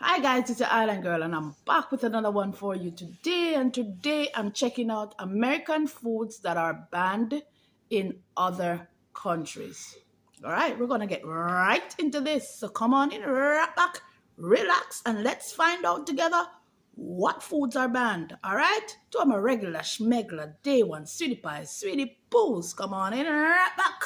Hi guys, it's your Island Girl and I'm back with another one for you today. And today I'm checking out American foods that are banned in other countries. All right, we're gonna get right into this. So come on in, right back, relax, and let's find out together what foods are banned. All right, to my regular schmegler, day one, sweetie pies, sweetie poos. Come on in, right back.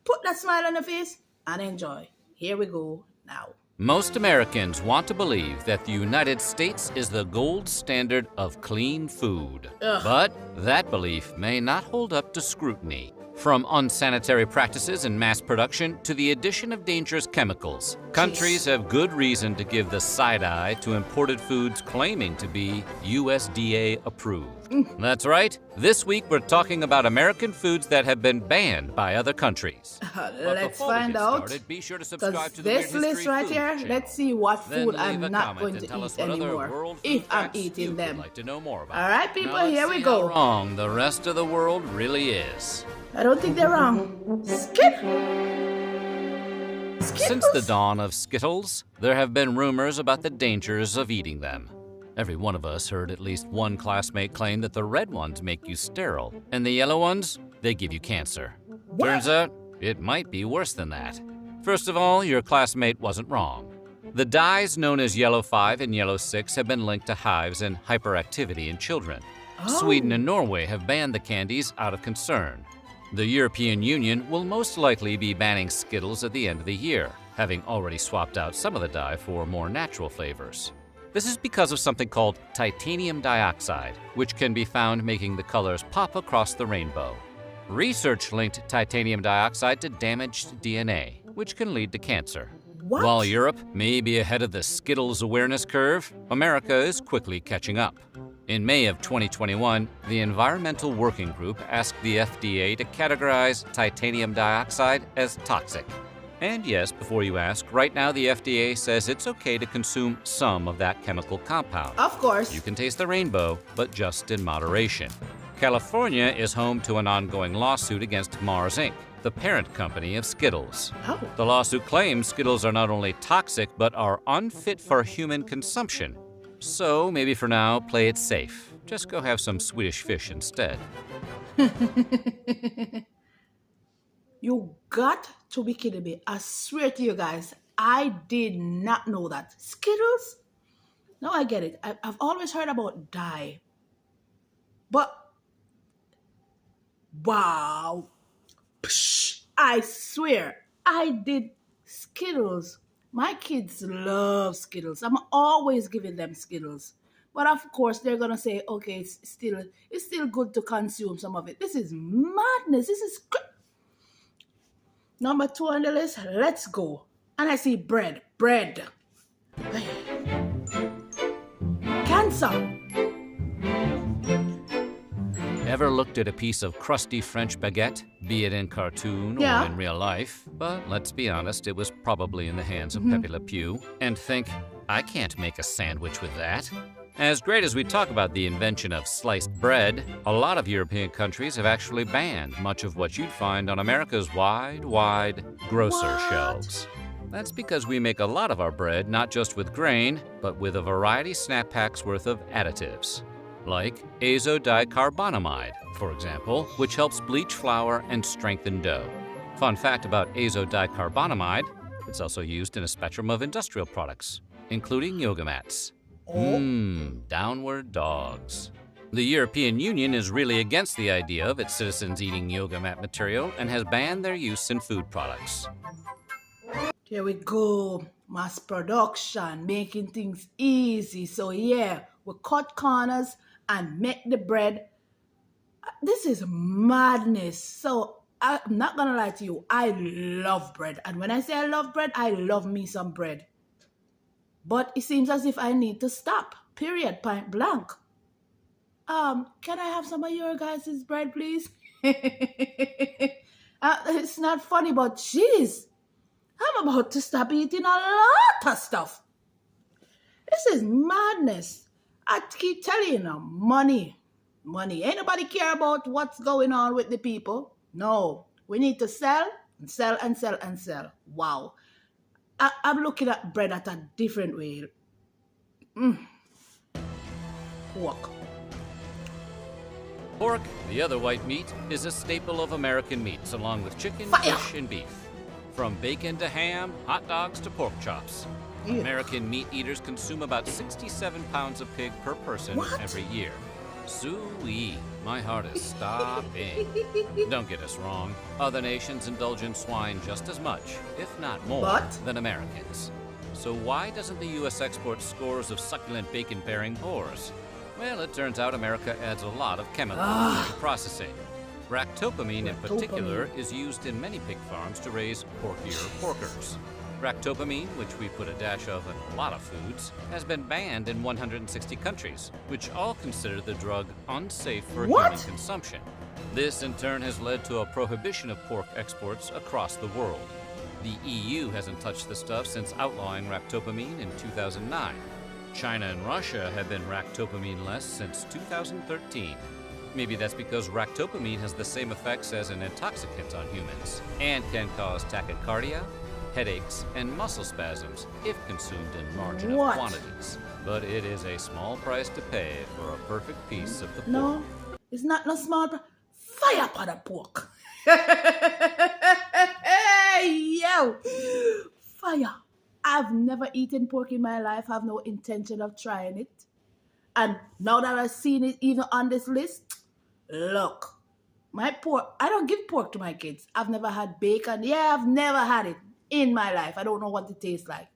Put that smile on your face and enjoy. Here we go now. Most Americans want to believe that the United States is the gold standard of clean food. Ugh. But that belief may not hold up to scrutiny. From unsanitary practices in mass production to the addition of dangerous chemicals, countries have good reason to give the side eye to imported foods claiming to be USDA approved. That's right. This week we're talking about American foods that have been banned by other countries. Let's find out. Be sure to subscribe to the this Weird list History right Food here, channel. let's see what Then food leave I'm a not comment going and to tell us eat what other anymore world if food I'm facts eating you'd them. like to know more about. All right, people, Now let's here we see go. how wrong the rest of the world really is. I don't think they're wrong. Since the dawn of Skittles, there have been rumors about the dangers of eating them. Every one of us heard at least one classmate claim that the red ones make you sterile, and the yellow ones, they give you cancer. What? Turns out, it might be worse than that. First of all, your classmate wasn't wrong. The dyes known as Yellow 5 and Yellow 6 have been linked to hives and hyperactivity in children. Sweden and Norway have banned the candies out of concern. The European Union will most likely be banning Skittles at the end of the year, having already swapped out some of the dye for more natural flavors. This is because of something called titanium dioxide, which can be found making the colors pop across the rainbow. Research linked titanium dioxide to damaged DNA, which can lead to cancer. What? While Europe may be ahead of the Skittles awareness curve, America is quickly catching up. In May of 2021, the Environmental Working Group asked the FDA to categorize titanium dioxide as toxic. And yes, before you ask, right now the FDA says it's okay to consume some of that chemical compound. Of course. You can taste the rainbow, but just in moderation. California is home to an ongoing lawsuit against Mars Inc., the parent company of Skittles. Oh. The lawsuit claims Skittles are not only toxic, but are unfit for human consumption. So maybe for now, play it safe. Just go have some Swedish fish instead. You got to be kidding me. I swear to you guys, I did not know that. Skittles? No, I get it. I've always heard about dye. But, wow. Psh, I swear, I did Skittles. My kids love Skittles. I'm always giving them Skittles. But of course, they're going to say, okay, it's still good to consume some of it. This is madness. This is... Number 2 on the list, let's go. And I see bread. Bread. Cancer. Ever looked at a piece of crusty French baguette, be it in cartoon or in real life, but let's be honest, it was probably in the hands of Pepe Le Pew, and think, I can't make a sandwich with that? As great as we talk about the invention of sliced bread, a lot of European countries have actually banned much of what you'd find on America's wide grocer shelves. That's because we make a lot of our bread not just with grain, but with a variety snap packs worth of additives. Like azodicarbonamide, for example, which helps bleach flour and strengthen dough. Fun fact about azodicarbonamide, it's also used in a spectrum of industrial products, including yoga mats. Downward dogs. The European Union is really against the idea of its citizens eating yoga mat material and has banned their use in food products. Here we go. Mass production, making things easy. So yeah, we cut corners and make the bread. This is madness. So I'm not gonna lie to you, I love bread. And when I say I love bread, I love me some bread. But it seems as if I need to stop. Period. Point blank. Can I have some of your guys' bread, please? It's not funny, but jeez, I'm about to stop eating a lot of stuff. This is madness. I keep telling you now, money. Ain't nobody care about what's going on with the people. No, we need to sell and sell and sell and sell. Wow. I'm looking at bread at a different way. Pork. Pork, the other white meat, is a staple of American meats, along with chicken, Fire! fish, and beef. From bacon to ham, hot dogs to pork chops. Ew. American meat eaters consume about 67 pounds of pig per person What? every year. Soo-wee, my heart is stopping. Don't get us wrong, other nations indulge in swine just as much, if not more, But? than Americans. So why doesn't the U.S. export scores of succulent bacon-bearing boars? Well, it turns out America adds a lot of chemicals to processing. Ractopamine in particular is used in many pig farms to raise porkier porkers. Ractopamine, which we put a dash of in a lot of foods, has been banned in 160 countries, which all consider the drug unsafe for human consumption. This in turn has led to a prohibition of pork exports across the world. The EU hasn't touched the stuff since outlawing ractopamine in 2009. China and Russia have been ractopamine-less since 2013. Maybe that's because ractopamine has the same effects as an intoxicant on humans and can cause tachycardia, headaches, and muscle spasms if consumed in large enough quantities. But it is a small price to pay for a perfect piece of the pork. No, it's not no small fire for the pork. Hey, yo! Fire. I've never eaten pork in my life. I have no intention of trying it. And now that I've seen it even on this list, look, my pork, I don't give pork to my kids. I've never had bacon. Yeah, I've never had it in my life. I don't know what it tastes like.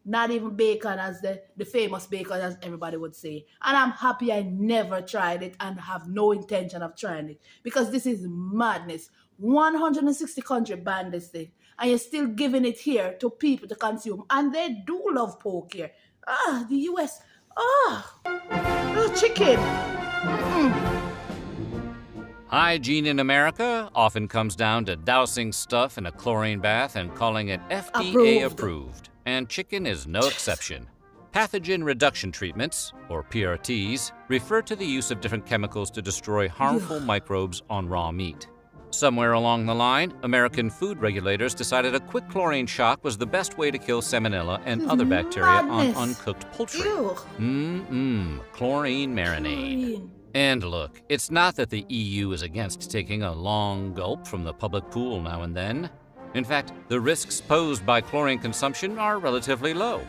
Not even bacon as the famous bacon as everybody would say. And I'm happy I never tried it and have no intention of trying it. Because this is madness. 160 countries banned this thing. And you're still giving it here to people to consume. And they do love pork here. The US. Chicken. Hygiene in America often comes down to dousing stuff in a chlorine bath and calling it FDA approved. And chicken is no exception. Pathogen reduction treatments, or PRTs, refer to the use of different chemicals to destroy harmful microbes on raw meat. Somewhere along the line, American food regulators decided a quick chlorine shock was the best way to kill salmonella and other bacteria on uncooked poultry. Chlorine marinade. And look, it's not that the EU is against taking a long gulp from the public pool now and then. In fact, the risks posed by chlorine consumption are relatively low.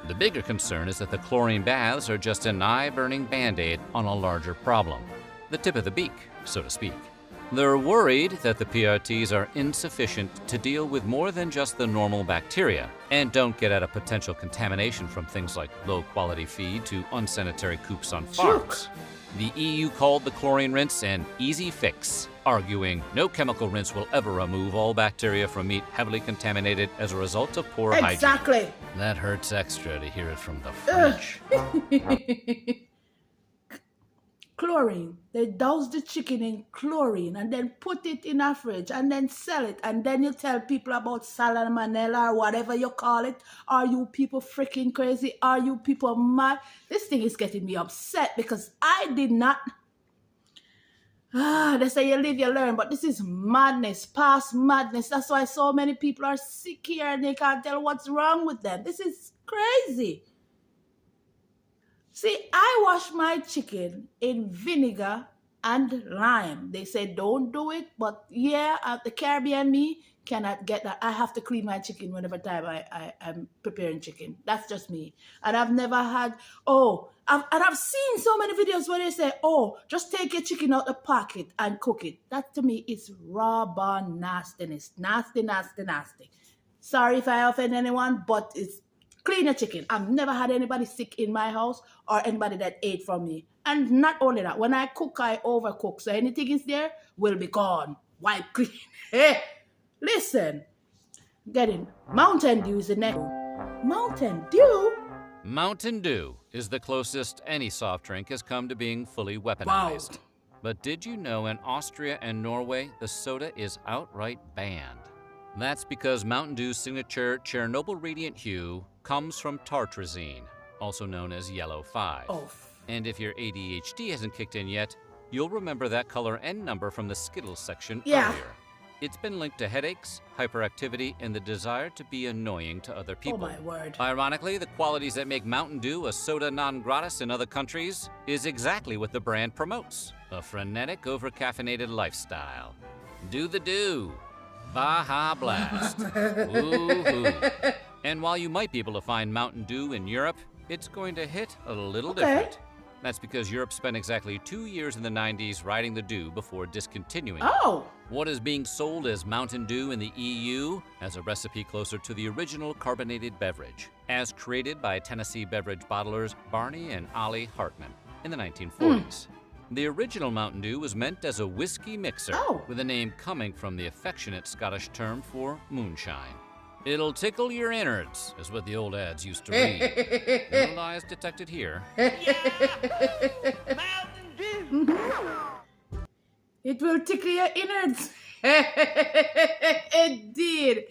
The bigger concern is that the chlorine baths are just an eye-burning Band-Aid on a larger problem. The tip of the beak, so to speak. They're worried that the PRTs are insufficient to deal with more than just the normal bacteria and don't get at a potential contamination from things like low-quality feed to unsanitary coops on farms. The EU called the chlorine rinse an easy fix, arguing no chemical rinse will ever remove all bacteria from meat heavily contaminated as a result of poor hygiene. That hurts extra to hear it from the French. Chlorine. They douse the chicken in chlorine and then put it in a fridge and then sell it. And then you tell people about salmonella or whatever you call it. Are you people freaking crazy? Are you people mad? This thing is getting me upset because I did not... they say you live, you learn, but this is madness, past madness. That's why so many people are sick here and they can't tell what's wrong with them. This is crazy. See, I wash my chicken in vinegar and lime. They say don't do it, but yeah, the Caribbean me cannot get that. I have to clean my chicken whenever time I'm preparing chicken. That's just me. And I've never had, I've seen so many videos where they say, just take your chicken out the packet and cook it. That to me is raw born nastiness. Nasty, nasty, nasty. Sorry if I offend anyone, but it's clean your chicken. I've never had anybody sick in my house or anybody that ate from me. And not only that, when I cook, I overcook. So anything is there will be gone. Wipe clean. Hey, listen. Getting Mountain Dew is the next. Mountain Dew? Mountain Dew is the closest any soft drink has come to being fully weaponized. Wow. But did you know in Austria and Norway, the soda is outright banned? That's because Mountain Dew's signature Chernobyl radiant hue comes from tartrazine, also known as yellow 5. And if your ADHD hasn't kicked in yet, you'll remember that color and number from the Skittles section earlier. It's been linked to headaches, hyperactivity, and the desire to be annoying to other people. Oh my word. Ironically, the qualities that make Mountain Dew a soda non gratis in other countries is exactly what the brand promotes: a frenetic, over-caffeinated lifestyle. Do the do. Baja Blast. Woo-hoo. And while you might be able to find Mountain Dew in Europe, it's going to hit a little different. That's because Europe spent exactly 2 years in the 90s riding the Dew before discontinuing it. What is being sold as Mountain Dew in the EU has a recipe closer to the original carbonated beverage, as created by Tennessee beverage bottlers Barney and Ollie Hartman in the 1940s. The original Mountain Dew was meant as a whiskey mixer, with the name coming from the affectionate Scottish term for moonshine. It'll tickle your innards, is what the old ads used to read. No lies detected here. Mountain Dew. It will tickle your innards. It did.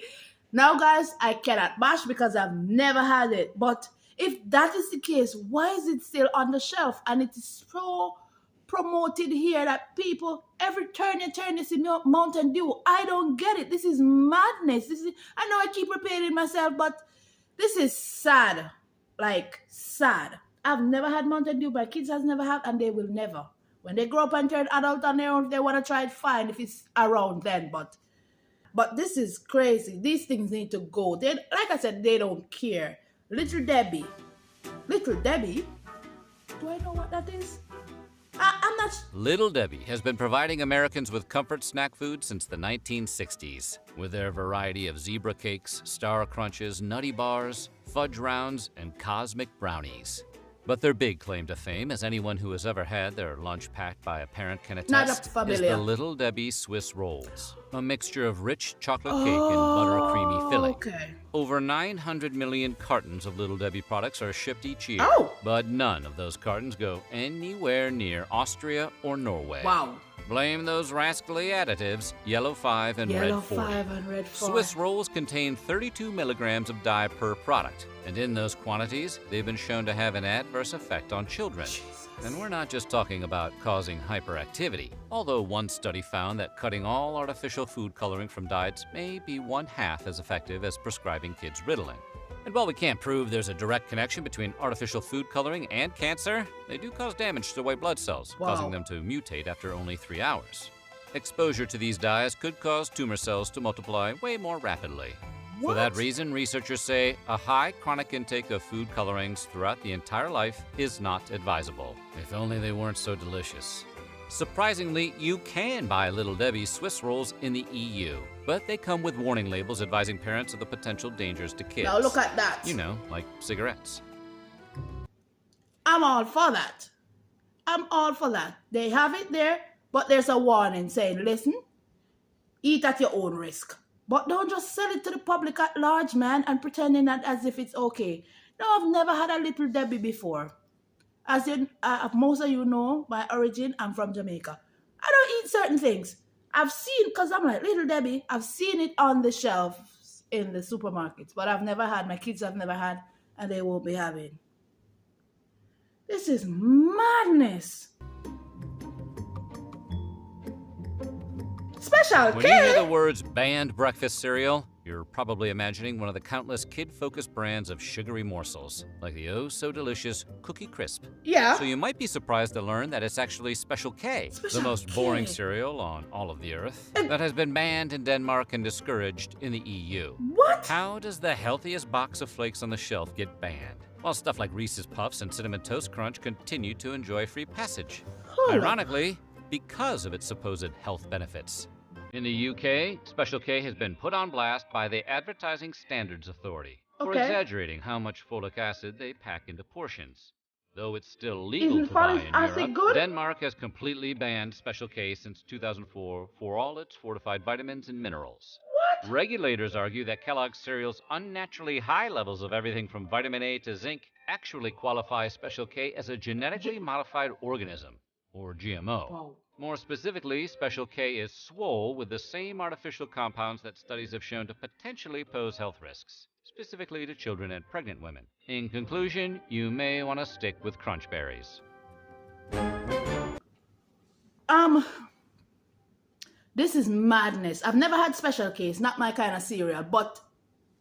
Now, guys, I cannot bash because I've never had it. But if that is the case, why is it still on the shelf? And it is so promoted here that people, every turn you turn, you see Mountain Dew. I don't get it. This is madness. I know I keep repeating myself, but this is sad. Like, sad. I've never had Mountain Dew. My kids has never had, and they will never. When they grow up and turn adult on their own, if they want to try it, fine, if it's around then. But this is crazy. These things need to go. They, like I said, they don't care. Little Debbie. Little Debbie? Do I know what that is? I'm not. Little Debbie has been providing Americans with comfort snack food since the 1960s. With their variety of zebra cakes, star crunches, nutty bars, fudge rounds, and cosmic brownies. But their big claim to fame, as anyone who has ever had their lunch packed by a parent can attest, is the Little Debbie Swiss Rolls, a mixture of rich chocolate cake and butter-creamy filling. Over 900 million cartons of Little Debbie products are shipped each year, but none of those cartons go anywhere near Austria or Norway. Wow. Blame those rascally additives, Yellow 5 and Red 40. Swiss rolls contain 32 milligrams of dye per product, and in those quantities, they've been shown to have an adverse effect on children. Jesus. And we're not just talking about causing hyperactivity, although one study found that cutting all artificial food coloring from diets may be 1/2 as effective as prescribing kids Ritalin. And while we can't prove there's a direct connection between artificial food coloring and cancer, they do cause damage to white blood cells, causing them to mutate after only 3 hours. Exposure to these dyes could cause tumor cells to multiply way more rapidly. For that reason, researchers say a high chronic intake of food colorings throughout the entire life is not advisable. If only they weren't so delicious. Surprisingly, you can buy Little Debbie's Swiss rolls in the EU, but they come with warning labels advising parents of the potential dangers to kids. Now look at that. You know, like cigarettes. I'm all for that. I'm all for that. They have it there, but there's a warning saying, listen, eat at your own risk. But don't just sell it to the public at large, man, and pretending that as if it's okay. No, I've never had a Little Debbie before. As most of you know, my origin, I'm from Jamaica. I don't eat certain things. I've seen, because I'm like, Little Debbie, I've seen it on the shelves in the supermarkets, but I've never had, my kids have never had, and they won't be having. This is madness. Special K. When you hear the words banned breakfast cereal, you're probably imagining one of the countless kid-focused brands of sugary morsels, like the oh-so-delicious Cookie Crisp. Yeah. So you might be surprised to learn that it's actually Special K, the most boring cereal on all of the earth, that has been banned in Denmark and discouraged in the EU. What? How does the healthiest box of flakes on the shelf get banned, while stuff like Reese's Puffs and Cinnamon Toast Crunch continue to enjoy free passage? Ironically, because of its supposed health benefits. In the UK, Special K has been put on blast by the Advertising Standards Authority for exaggerating how much folic acid they pack into portions. Though it's still legal to buy in Europe, Denmark has completely banned Special K since 2004 for all its fortified vitamins and minerals. What? Regulators argue that Kellogg's cereal's unnaturally high levels of everything from vitamin A to zinc actually qualify Special K as a genetically modified organism, or GMO. Wow. More specifically, Special K is swole with the same artificial compounds that studies have shown to potentially pose health risks, specifically to children and pregnant women. In conclusion, you may want to stick with crunch berries. This is madness. I've never had Special K. It's not my kind of cereal, but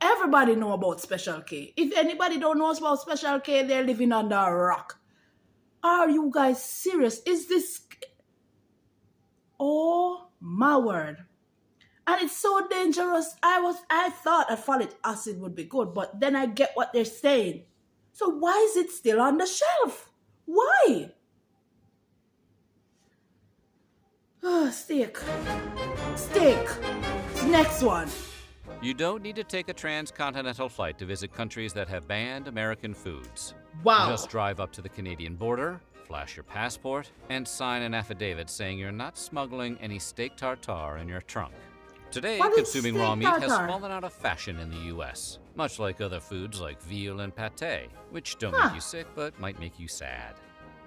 everybody know about Special K. If anybody don't know about Special K, they're living under a rock. Are you guys serious? Is this... Oh my word. And it's so dangerous. I thought a folic acid would be good, but then I get what they're saying. So why is it still on the shelf? Why? Oh, steak. Next one. You don't need to take a transcontinental flight to visit countries that have banned American foods. Wow. Just drive up to the Canadian border, flash your passport, and sign an affidavit saying you're not smuggling any steak tartare in your trunk. Today, consuming raw meat has fallen out of fashion in the U.S., much like other foods like veal and pate, which don't make you sick but might make you sad.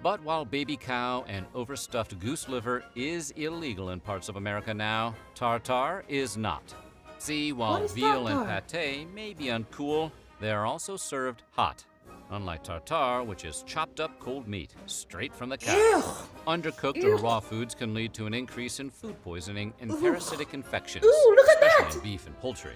But while baby cow and overstuffed goose liver is illegal in parts of America now, tartare is not. See, while veal and pate may be uncool, they are also served hot. Unlike tartare, which is chopped up cold meat, straight from the cow. Ew. Undercooked or raw foods can lead to an increase in food poisoning and parasitic infections, Ooh, look at especially that. in beef and poultry.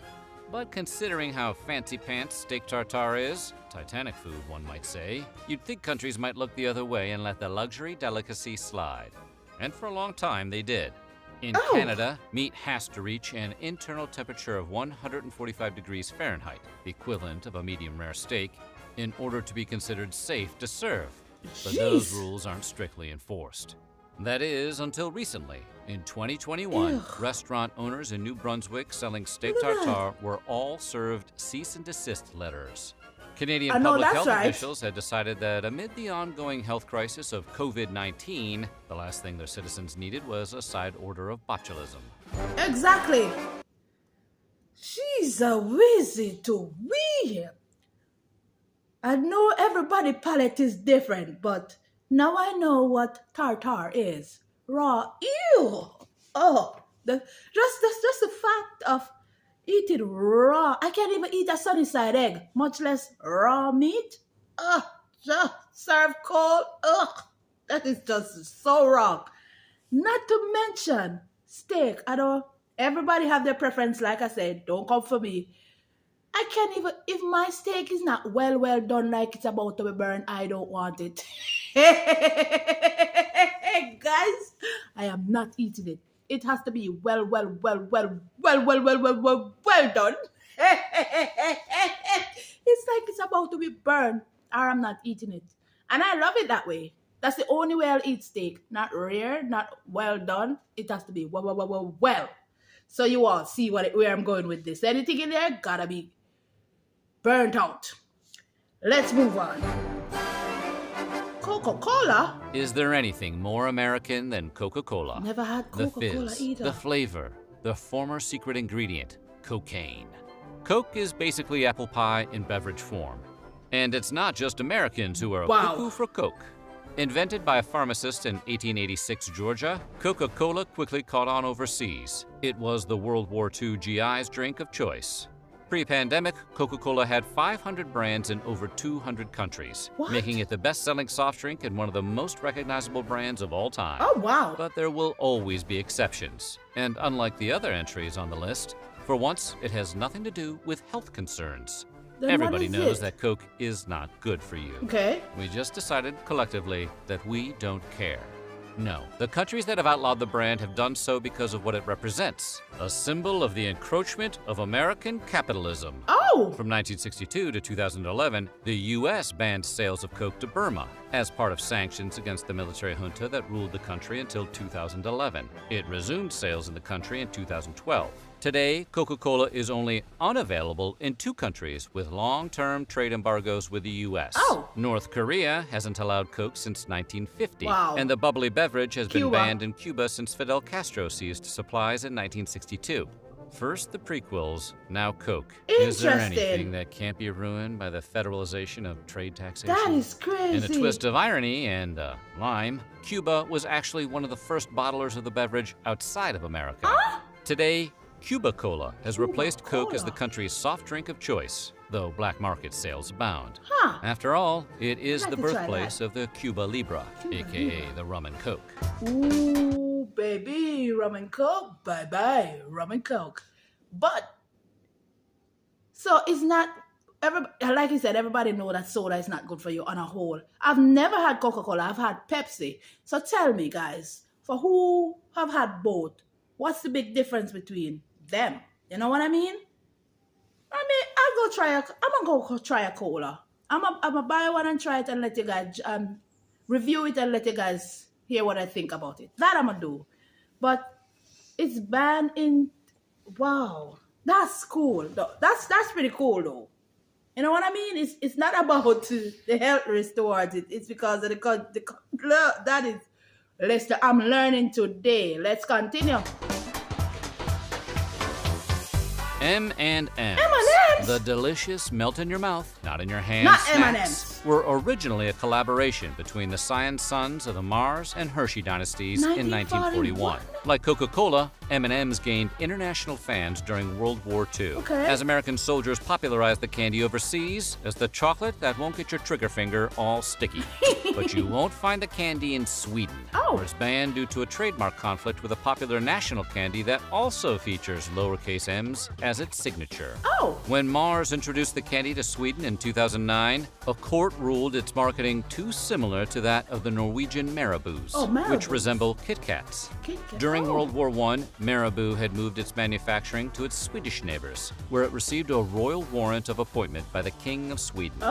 But considering how fancy pants steak tartare is, Titanic food one might say, you'd think countries might look the other way and let the luxury delicacy slide. And for a long time they did. In Canada, meat has to reach an internal temperature of 145 degrees Fahrenheit, the equivalent of a medium rare steak, in order to be considered safe to serve. But those rules aren't strictly enforced. That is, until recently. In 2021, restaurant owners in New Brunswick selling steak tartare were all served cease and desist letters. Canadian public health officials had decided that amid the ongoing health crisis of COVID-19, the last thing their citizens needed was a side order of botulism. Exactly. She's a wheezy to wee. I know everybody's palate is different, but now I know what tartare is. Raw. Ew. Oh, just the fact of eating raw. I can't even eat a sunny side egg, much less raw meat. Ugh, just serve cold. Ugh, that is just so wrong. Not to mention steak. I don't. Everybody have their preference. Like I said, don't come for me. I can't even, if my steak is not well done like it's about to be burned, I don't want it. Guys, I am not eating it. It has to be well done. It's like it's about to be burned, or I'm not eating it. And I love it that way. That's the only way I'll eat steak. Not rare, not well done. It has to be well. So you all see where I'm going with this. Anything in there gotta be burnt out. Let's move on. CocaCola? Is there anything more American than Coca-Cola? Never had Coca-Cola the fizz, either. the flavor, the former secret ingredient, cocaine. Coke is basically apple pie in beverage form. And it's not just Americans who are cuckoo for Coke. Invented by a pharmacist in 1886 Georgia, Coca-Cola quickly caught on overseas. It was the World War II GI's drink of choice. Pre-pandemic, Coca-Cola had 500 brands in over 200 countries, making it the best-selling soft drink and one of the most recognizable brands of all time. Oh, wow. But there will always be exceptions. And unlike the other entries on the list, for once, it has nothing to do with health concerns. Then everybody knows that Coke is not good for you. Okay. We just decided collectively that we don't care. No, the countries that have outlawed the brand have done so because of what it represents, a symbol of the encroachment of American capitalism. Oh! From 1962 to 2011, the U.S. banned sales of Coke to Burma as part of sanctions against the military junta that ruled the country until 2011. It resumed sales in the country in 2012. Today, Coca-Cola is only unavailable in 2 countries with long-term trade embargoes with the U.S. Oh. North Korea hasn't allowed Coke since 1950. Wow. And the bubbly beverage has been banned in Cuba since Fidel Castro seized supplies in 1962. First the prequels, now Coke. Is there anything that can't be ruined by the federalization of trade taxation? That is crazy. In a twist of irony and lime, Cuba was actually one of the first bottlers of the beverage outside of America. Huh? Today, Cuba Cola has replaced Coke as the country's soft drink of choice, though black market sales abound. Huh. After all, it is the birthplace of the Cuba Libre, aka the rum and Coke. Ooh, baby, rum and coke, bye-bye, rum and coke. But, so it's not, like you said, everybody know that soda is not good for you on a whole. I've never had Coca-Cola, I've had Pepsi. So tell me, guys, for who have had both, what's the big difference between them? You know what I mean? I'm gonna go try a cola. I'm gonna buy one and try it and let you guys review it and let you guys hear what I think about it. That I'm gonna do. But it's banned in, wow, that's cool. That's pretty cool though. You know what I mean? It's not about the health risk towards it. It's because of that is. Lester, I'm learning today. Let's continue. M&M's. M&M's? The delicious melt in your mouth, not in your hand Not snacks, M&M's. were originally a collaboration between the science sons of the Mars and Hershey dynasties in 1941. Like Coca-Cola, M&M's gained international fans during World War II. Okay. As American soldiers popularized the candy overseas as the chocolate that won't get your trigger finger all sticky. But you won't find the candy in Sweden, where it's banned due to a trademark conflict with a popular national candy that also features lowercase m's as its signature. When Mars introduced the candy to Sweden in 2009, a court ruled its marketing too similar to that of the Norwegian Marabous, which resemble Kit Kats. During World War I, Marabou had moved its manufacturing to its Swedish neighbors, where it received a royal warrant of appointment by the King of Sweden.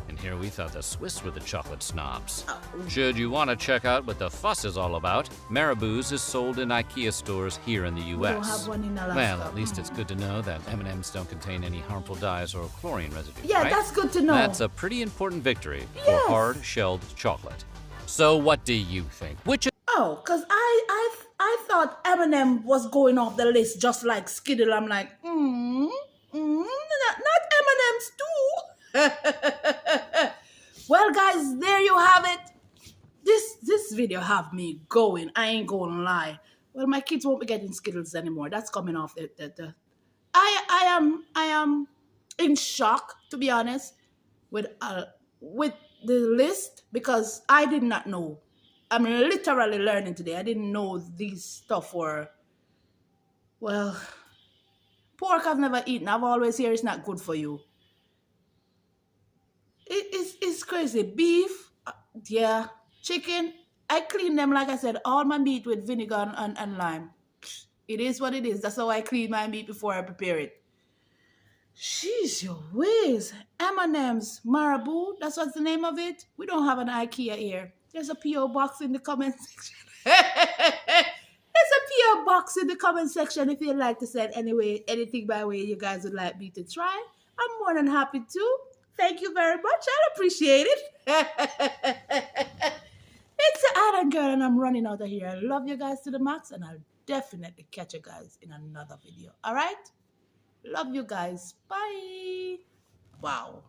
And here we thought the Swiss were the chocolate snobs. Should you want to check out what the fuss is all about, Marabou's is sold in IKEA stores here in the U.S. We don't have one in Alaska. Well, at least it's good to know that M&M's don't contain any harmful dyes or chlorine residues, Yeah, right? that's good to know. That's a pretty important victory for hard-shelled chocolate. So what do you think? Which because I thought M&M was going off the list just like Skittles. I'm like, not M&M's too. Well, guys, there you have it. This video have me going. I ain't gonna lie. Well, my kids won't be getting Skittles anymore. That's coming off I am in shock, to be honest, with the list, because I did not know. I'm literally learning today. I didn't know these stuff were, well, pork I've never eaten. I've always heard it's not good for you. It's crazy. Beef, yeah. Chicken, I clean them, like I said, all my meat with vinegar and lime. It is what it is. That's how I clean my meat before I prepare it. Jeez, your ways. M&M's, Marabou, that's what's the name of it. We don't have an IKEA here. There's a P.O. box in the comment section. There's a P.O. box in the comment section if you'd like to send anything by way you guys would like me to try. I'm more than happy to. Thank you very much. I appreciate it. It's the Adam Girl, and I'm running out of here. I love you guys to the max, and I'll definitely catch you guys in another video. All right? Love you guys. Bye. Wow.